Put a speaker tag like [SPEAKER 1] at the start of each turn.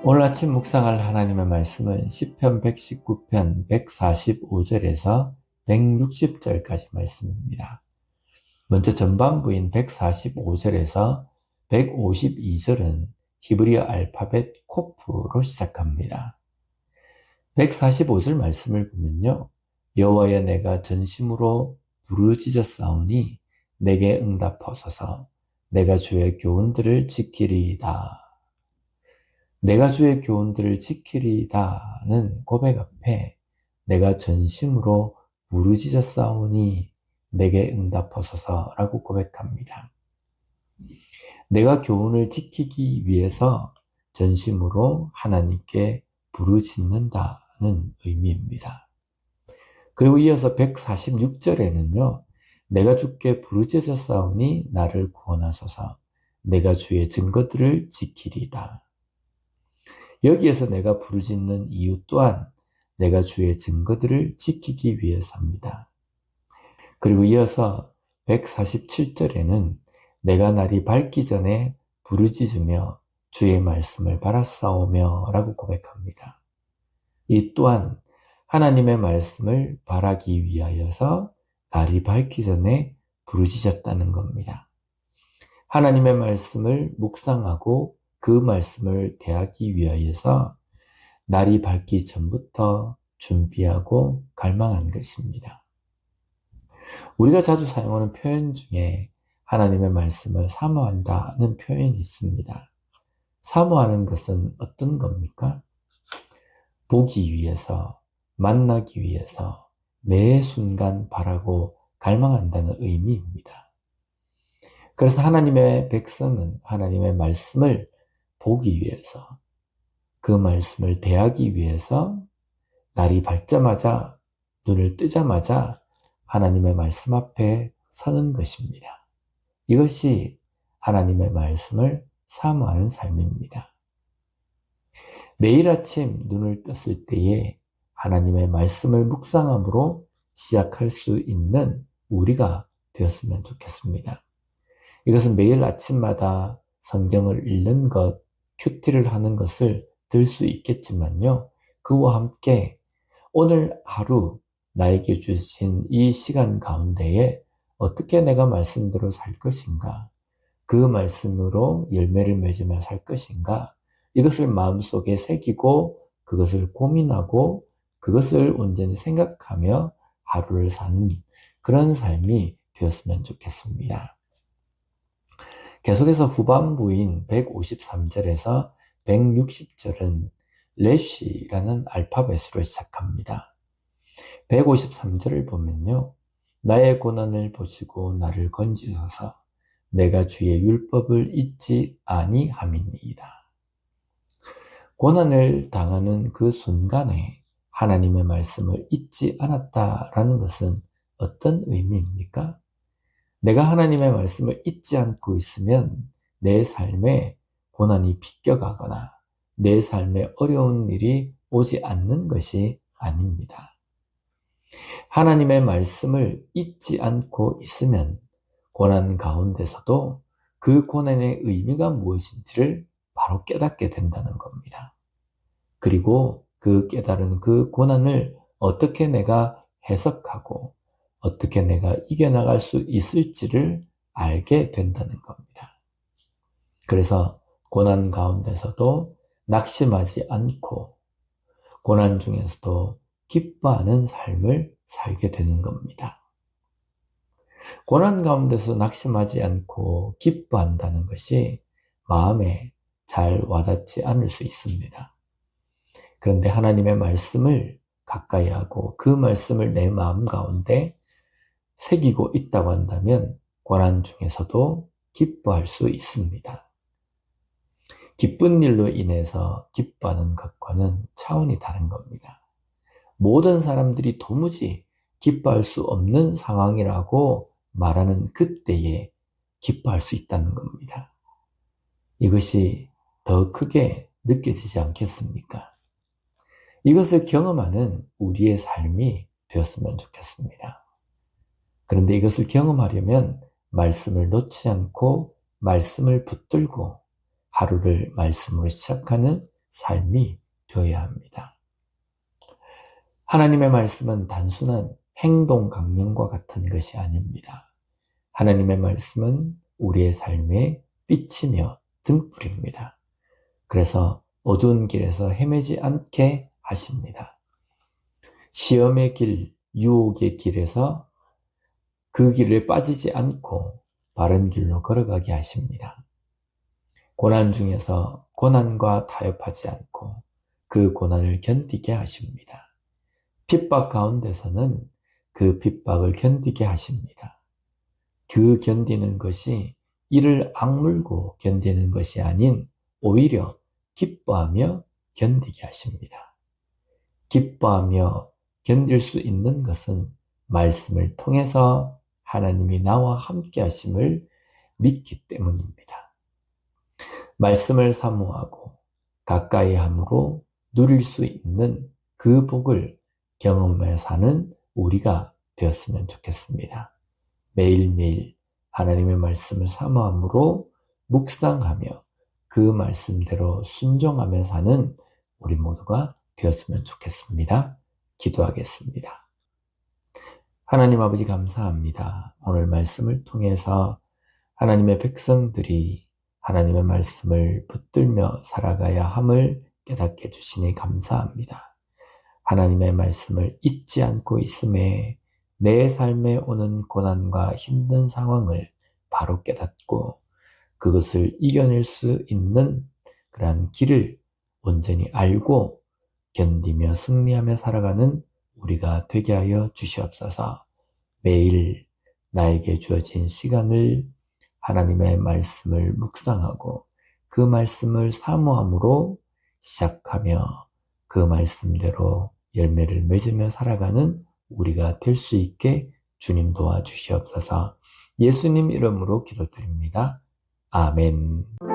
[SPEAKER 1] 오늘 아침 묵상할 하나님의 말씀은 시편 119편 145절에서 160절까지 말씀입니다. 먼저 전반부인 145절에서 152절은 히브리어 알파벳 코프로 시작합니다. 145절 말씀을 보면요. 여호와여, 내가 전심으로 부르짖었사오니 내게 응답하소서. 내가 주의 교훈들을 지키리이다. 내가 주의 교훈들을 지키리이다는 고백 앞에 내가 전심으로 부르짖었사오니 내게 응답하소서라고 고백합니다. 내가 교훈을 지키기 위해서 전심으로 하나님께 부르짖는다는 의미입니다. 그리고 이어서 146절에는요. 내가 주께 부르짖었사오니 나를 구원하소서. 내가 주의 증거들을 지키리이다. 여기에서 내가 부르짖는 이유 또한 내가 주의 증거들을 지키기 위해서입니다. 그리고 이어서 147절에는 내가 날이 밝기 전에 부르짖으며 주의 말씀을 바라싸우며 라고 고백합니다. 이 또한 하나님의 말씀을 바라기 위하여서 날이 밝기 전에 부르짖었다는 겁니다. 하나님의 말씀을 묵상하고 그 말씀을 대하기 위하여서 날이 밝기 전부터 준비하고 갈망한 것입니다. 우리가 자주 사용하는 표현 중에 하나님의 말씀을 사모한다는 표현이 있습니다. 사모하는 것은 어떤 겁니까? 보기 위해서, 만나기 위해서 매 순간 바라고 갈망한다는 의미입니다. 그래서 하나님의 백성은 하나님의 말씀을 보기 위해서, 그 말씀을 대하기 위해서 날이 밝자마자, 눈을 뜨자마자 하나님의 말씀 앞에 서는 것입니다. 이것이 하나님의 말씀을 사모하는 삶입니다. 매일 아침 눈을 떴을 때에 하나님의 말씀을 묵상함으로 시작할 수 있는 우리가 되었으면 좋겠습니다. 이것은 매일 아침마다 성경을 읽는 것, 큐티를 하는 것을 들 수 있겠지만요. 그와 함께 오늘 하루 나에게 주신 이 시간 가운데에 어떻게 내가 말씀대로 살 것인가, 그 말씀으로 열매를 맺으며 살 것인가, 이것을 마음속에 새기고 그것을 고민하고 그것을 온전히 생각하며 하루를 사는 그런 삶이 되었으면 좋겠습니다. 계속해서 후반부인 153절에서 160절은 레쉬라는 알파벳으로 시작합니다. 153절을 보면요. 나의 고난을 보시고 나를 건지소서. 내가 주의 율법을 잊지 아니함이니이다. 고난을 당하는 그 순간에 하나님의 말씀을 잊지 않았다라는 것은 어떤 의미입니까? 내가 하나님의 말씀을 잊지 않고 있으면 내 삶에 고난이 비껴가거나 내 삶에 어려운 일이 오지 않는 것이 아닙니다. 하나님의 말씀을 잊지 않고 있으면 고난 가운데서도 그 고난의 의미가 무엇인지를 바로 깨닫게 된다는 겁니다. 그리고 그 깨달은 그 고난을 어떻게 내가 해석하고 어떻게 내가 이겨나갈 수 있을지를 알게 된다는 겁니다. 그래서 고난 가운데서도 낙심하지 않고 고난 중에서도 기뻐하는 삶을 살게 되는 겁니다. 고난 가운데서 낙심하지 않고 기뻐한다는 것이 마음에 잘 와닿지 않을 수 있습니다. 그런데 하나님의 말씀을 가까이 하고 그 말씀을 내 마음 가운데 새기고 있다고 한다면 고난 중에서도 기뻐할 수 있습니다. 기쁜 일로 인해서 기뻐하는 것과는 차원이 다른 겁니다. 모든 사람들이 도무지 기뻐할 수 없는 상황이라고 말하는 그때에 기뻐할 수 있다는 겁니다. 이것이 더 크게 느껴지지 않겠습니까? 이것을 경험하는 우리의 삶이 되었으면 좋겠습니다. 그런데 이것을 경험하려면 말씀을 놓지 않고 말씀을 붙들고 하루를 말씀으로 시작하는 삶이 되어야 합니다. 하나님의 말씀은 단순한 행동 강령과 같은 것이 아닙니다. 하나님의 말씀은 우리의 삶에 빛이며 등불입니다. 그래서 어두운 길에서 헤매지 않게 하십니다. 시험의 길, 유혹의 길에서 그 길에 빠지지 않고 바른 길로 걸어가게 하십니다. 고난 중에서 고난과 타협하지 않고 그 고난을 견디게 하십니다. 핍박 가운데서는 그 핍박을 견디게 하십니다. 그 견디는 것이 이를 악물고 견디는 것이 아닌 오히려 기뻐하며 견디게 하십니다. 기뻐하며 견딜 수 있는 것은 말씀을 통해서 하나님이 나와 함께 하심을 믿기 때문입니다. 말씀을 사모하고 가까이 함으로 누릴 수 있는 그 복을 경험해 사는 우리가 되었으면 좋겠습니다. 매일매일 하나님의 말씀을 사모함으로 묵상하며 그 말씀대로 순종하며 사는 우리 모두가 되었으면 좋겠습니다. 기도하겠습니다. 하나님 아버지 감사합니다. 오늘 말씀을 통해서 하나님의 백성들이 하나님의 말씀을 붙들며 살아가야 함을 깨닫게 해주시니 감사합니다. 하나님의 말씀을 잊지 않고 있음에 내 삶에 오는 고난과 힘든 상황을 바로 깨닫고 그것을 이겨낼 수 있는 그러한 길을 온전히 알고 견디며 승리하며 살아가는 우리가 되게 하여 주시옵소서. 매일 나에게 주어진 시간을 하나님의 말씀을 묵상하고 그 말씀을 사모함으로 시작하며 그 말씀대로 열매를 맺으며 살아가는 우리가 될 수 있게 주님 도와주시옵소서. 예수님 이름으로 기도드립니다. 아멘.